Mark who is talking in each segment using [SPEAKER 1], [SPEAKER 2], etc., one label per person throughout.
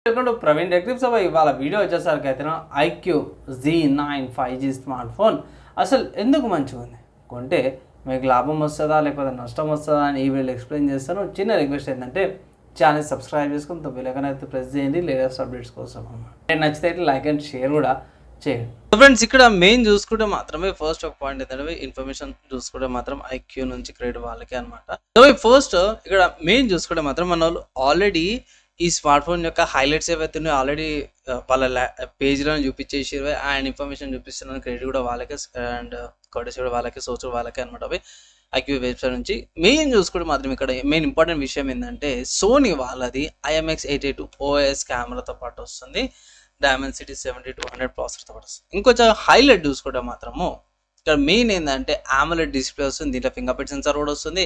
[SPEAKER 1] Welcome to Praveen టెక్టిప్స్. ఇవాళ video వచ్చేసరికి అయితే IQ Z9 5G smart phone అసలు ఎందుకు మంచిగా ఉంది, కొంటే మీకు లాభం వస్తుందా లేకపోతే నష్టం వస్తుందా అని ఈ వీడియోలో ఎక్స్ప్లెయిన్ చేస్తాను. చిన్న రిక్వెస్ట్ ఏంటంటే ఛానల్ సబ్స్క్రైబ్ చేసుకుని బెల్ అయితే ప్రెస్ చేయండి లేటెస్ట్ అప్డేట్స్ కోసం అన్నమాట. నచ్చితే లైక్ అండ్ షేర్ కూడా చేయండి. ఫ్రెండ్స్, ఇక్కడ మెయిన్ చూసుకుంటే మాత్రమే ఫస్ట్ ఒక పాయింట్ ఏంటంటే ఇన్ఫర్మేషన్ చూసుకుంటే మాత్రం ఐక్యూ నుంచి క్రెడిట్ వాళ్ళకే అనమాట. ఫస్ట్ ఇక్కడ మెయిన్ చూసుకుంటే మాత్రం మన వాళ్ళు ఆల్రెడీ ఈ స్మార్ట్ ఫోన్ యొక్క హైలైట్స్ ఏవైతే ఉన్నాయో ఆల్రెడీ వాళ్ళ పేజ్లో చూపించేసి అండ్ ఇన్ఫర్మేషన్ చూపిస్తున్నాను. క్రెడిట్ కూడా వాళ్ళకే అండ్ కోడెస్ కూడా వాళ్ళకే, సోర్స్ వాళ్ళకే అనమాట. అవి ఐక్యూ వెబ్సైట్ నుంచి మెయిన్ చూసుకుంటే మాత్రం ఇక్కడ మెయిన్ ఇంపార్టెంట్ విషయం ఏంటంటే సోనీ వాళ్ళది IMX 882 OS కెమెరాతో పాటు వస్తుంది. డైమెన్సిటీ 7200 ప్రాసెసర్తో పాటు వస్తుంది. ఇంకొంచెం హైలైట్ చూసుకుంటే మాత్రము ఇక్కడ మెయిన్ ఏంటంటే AMOLED డిస్ప్లే వస్తుంది. దీంట్లో ఫింగర్ ప్రింట్ సెన్సార్ కూడా వస్తుంది.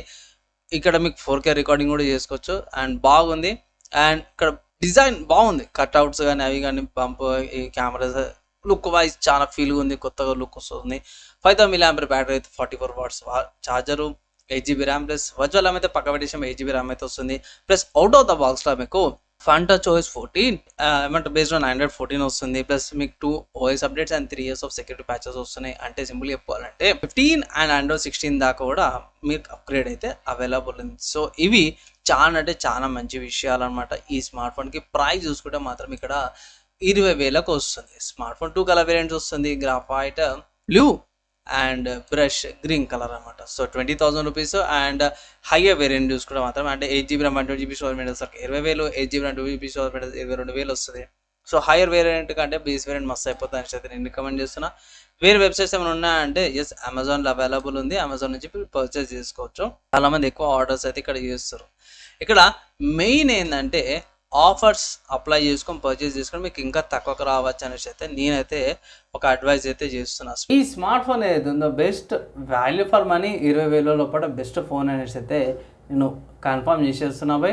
[SPEAKER 1] ఇక్కడ మీకు 4K రికార్డింగ్ కూడా చేసుకోవచ్చు అండ్ బాగుంది. అండ్ ఇక్కడ డిజైన్ బాగుంది, కట్అవుట్స్ కానీ అవి కానీ పంప్, ఈ కెమెరాస్ లుక్ వైజ్ చాలా ఫీల్గా ఉంది, కొత్తగా లుక్ వస్తుంది. 5000 mAh బ్యాటరీ అయితే 44 watts charger, 8GB RAM plus virtual RAM అయితే పక్క పెట్టేసాం, 8GB ర్యామ్ అయితే వస్తుంది. ప్లస్ అవుట్ ఆఫ్ ద బాక్స్లో మీకు ఫన్ టచ్ OS 14 ఏమంటే బేస్డ్ ఆన్ Android 14 వస్తుంది. ప్లస్ మీకు 2 OS updates and 3 years of security patches వస్తున్నాయి. అంటే సింపుల్ చెప్పాలంటే 15 అండ్ Android 16 దాకా కూడా మీకు అప్గ్రేడ్ అయితే అవైలబుల్ ఉంది. సో ఇవి చాలా అంటే చాలా మంచి విషయాలు అనమాట. ఈ స్మార్ట్ ఫోన్కి ప్రైస్ చూసుకుంటే మాత్రం ఇక్కడ 20,000కు వస్తుంది. స్మార్ట్ ఫోన్ 2 కలర్ వేరియంట్స్ వస్తుంది, graphite blue and brush green colour అనమాట. So 20,000 rupees. And higher variant చూసుకుంటే మాత్రం అంటే 8GB RAM 128GB storage maintenance 20,000, 8GB RAM 2GB storage maintenance 22,000 వస్తుంది. సో హైయర్ వేరియంట్ కంటే బేస్ వేరియంట్ మస్తు అయిపోతుంది అని అయితే నేను రికమెండ్ చేస్తున్నా. వేరే వెబ్సైట్స్ ఏమైనా ఉన్నాయంటే ఎస్ అమెజాన్లో అవైలబుల్ ఉంది, అమెజాన్ నుంచి పర్చేస్ చేసుకోవచ్చు. చాలామంది ఎక్కువ ఆర్డర్స్ అయితే ఇక్కడ చేస్తారు. ఇక్కడ మెయిన్ ఏంటంటే ఆఫర్స్ అప్లై చేసుకొని పర్చేస్ చేసుకొని మీకు ఇంకా తక్కువకు రావచ్చు అనేసి అయితే నేనైతే ఒక అడ్వైజ్ అయితే చేస్తున్నా. ఈ స్మార్ట్ ఫోన్ ఏదైతే ఉందో బెస్ట్ వాల్యూ ఫర్ మనీ 20,000 లోపల బెస్ట్ ఫోన్ అనేసి అయితే నేను కన్ఫర్మ్ చేసేస్తున్నా బై.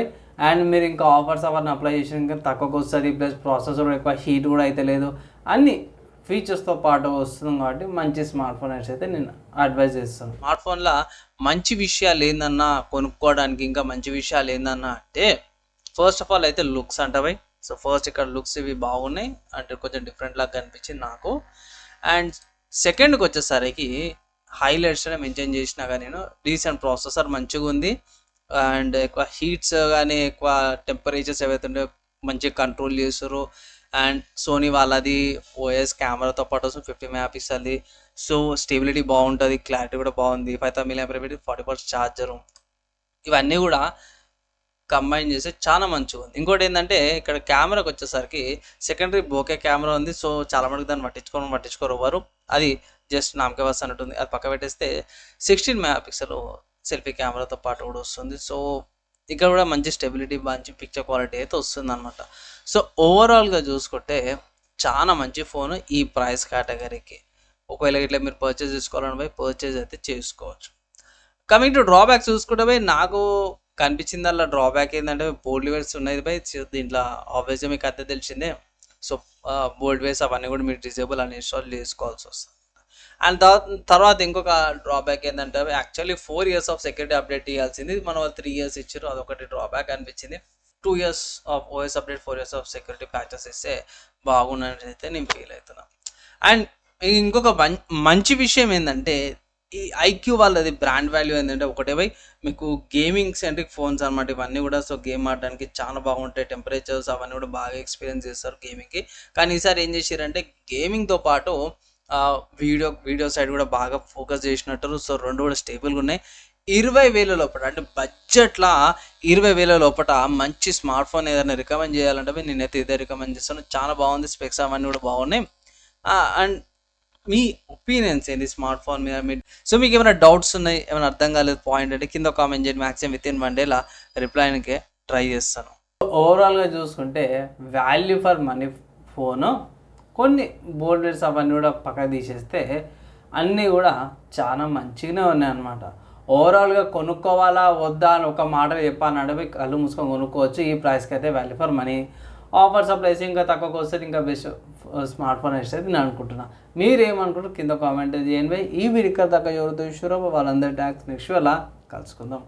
[SPEAKER 1] అండ్ మీరు ఇంకా ఆఫర్స్ అవన్నీ అప్లై చేసి ఇంకా తక్కువకు వస్తుంది. ప్లస్ ప్రాసెసర్ ఎక్కువ హీట్ కూడా అయితే లేదు, అన్ని ఫీచర్స్తో పాటు వస్తుంది కాబట్టి మంచి స్మార్ట్ ఫోన్ అనేసి అయితే నేను అడ్వైజ్ చేస్తాను. స్మార్ట్ ఫోన్లో మంచి విషయాలు ఏందన్నా కొనుక్కోవడానికి, ఇంకా మంచి విషయాలు ఏందన్నా అంటే ఫస్ట్ ఆఫ్ ఆల్ అయితే లుక్స్ అంటవి. సో ఫస్ట్ ఇక్కడ లుక్స్ ఇవి బాగున్నాయి అంటే కొంచెం డిఫరెంట్ లాగా కనిపించింది నాకు. అండ్ సెకండ్కి వచ్చేసరికి హైలైట్స్ మెన్షన్ చేసినా కానీ నేను రీసెంట్ ప్రాసెసర్ మంచిగా ఉంది. అండ్ ఎక్కువ హీట్స్ కానీ ఎక్కువ టెంపరేచర్స్ ఏవైతే ఉంటే మంచిగా కంట్రోల్ చేస్తారు. అండ్ సోనీ వాళ్ళది OS కెమెరాతో పాటు వస్తుంది 50 MP. సో స్టెబిలిటీ బాగుంటుంది, క్లారిటీ కూడా బాగుంది. 5000 mAh 40 watts ఛార్జరు, ఇవన్నీ కూడా కంబైన్ చేస్తే చాలా మంచిగా ఉంది. ఇంకోటి ఏంటంటే ఇక్కడ కెమెరాకి వచ్చేసరికి సెకండరీ బోకే కెమెరా ఉంది. సో చాలా మందికి దాన్ని పట్టించుకోరు ఎవరు, అది జస్ట్ నామకే వస్తు అన్నట్టుంది. అది పక్క పెట్టేస్తే 16 MP సెల్ఫీ కెమెరాతో పాటు కూడా వస్తుంది. సో ఇక్కడ కూడా మంచి స్టెబిలిటీ, మంచి పిక్చర్ క్వాలిటీ అయితే వస్తుంది అనమాట. సో ఓవరాల్గా చూసుకుంటే చాలా మంచి ఫోన్ ఈ ప్రైస్ కేటగిరీకి. ఒకవేళ ఇట్లా మీరు పర్చేజ్ చేసుకోవాలని పోయి పర్చేజ్ అయితే చేసుకోవచ్చు. కమింగ్ టు డ్రాబ్యాక్స్ చూసుకుంటే పోయి నాకు కనిపించింది అలా డ్రాబ్యాక్ ఏంటంటే బోల్డ్ వేర్స్ ఉన్నాయి బై దీంట్లో. ఆబ్వియస్గా మీకు అంతే తెలిసిందే. సో బోల్డ్ వేర్స్ అవన్నీ కూడా మీరు డిజేబుల్ అని ఇన్స్టాల్ చేసుకోవాల్సి వస్తుంది. అండ్ తర్వాత ఇంకొక డ్రాబ్యాక్ ఏంటంటే actually 4 years of security update ఇవ్వాల్సింది, మనం 3 years ఇచ్చారు. అదొకటి డ్రాబ్యాక్ అనిపించింది. 2 years of OS update, 4 years of security patches ఇస్తే బాగుందని అయితే నేను ఫీల్ అవుతున్నా. అండ్ ఇంకొక మంచి విషయం ఏంటంటే ఈ ఐక్యూ వాళ్ళది బ్రాండ్ వాల్యూ ఏంటంటే ఒకటే బై మీకు గేమింగ్ సెంట్రిక్ ఫోన్స్ అనమాట ఇవన్నీ కూడా. సో గేమ్ ఆడడానికి చాలా బాగుంటాయి, టెంపరేచర్స్ అవన్నీ కూడా బాగా ఎక్స్పీరియన్స్ చేస్తారు గేమింగ్కి. కానీ ఈసారి ఏం చేశారంటే గేమింగ్తో పాటు వీడియో సైడ్ కూడా బాగా ఫోకస్ చేసినట్టు. సో రెండు కూడా స్టేబుల్గా ఉన్నాయి. 20,000 లోపల అంటే బడ్జెట్లో 20,000 లోపల మంచి స్మార్ట్ ఫోన్ ఏదైనా రికమెండ్ చేయాలంటే నేనైతే ఇదే రికమెండ్ చేస్తాను. చాలా బాగుంది, స్పెక్స్ అవన్నీ కూడా బాగున్నాయి. అండ్ మీ ఒపీనియన్స్ ఏంటి స్మార్ట్ ఫోన్ మీద? సో మీకు ఏమైనా డౌట్స్ ఉన్నాయి, ఏమైనా అర్థం కాలేదు పాయింట్ అంటే కింద కామెంట్ చేయండి. మ్యాక్సిమం విత్ ఇన్ 1 dayలో రిప్లైకి ట్రై చేస్తాను. ఓవరాల్గా చూసుకుంటే వాల్యూ ఫర్ మనీ ఫోను, కొన్ని బోర్డర్స్ అవన్నీ కూడా పక్కకు తీసేస్తే అన్నీ కూడా చాలా మంచిగానే ఉన్నాయి అన్నమాట. ఓవరాల్గా కొనుక్కోవాలా వద్దా అని ఒక మాట చెప్పాలంటే కళ్ళు మూసుకొని కొనుక్కోవచ్చు. ఈ ప్రైస్కి అయితే value for money. Offers applies ఇంకా తక్కువకి వస్తుంది, ఇంకా బెస్ట్ స్మార్ట్ ఫోన్ వేస్తే నేను అనుకుంటున్నా. మీరేమనుకుంటారు కింద కామెంట్ చేయండి. ఈ వీడియో దాకా ఎవరితో ఇష్యూరో వాళ్ళందరి ట్యాక్స్ నెక్స్ట్ అలా కలుసుకుందాం.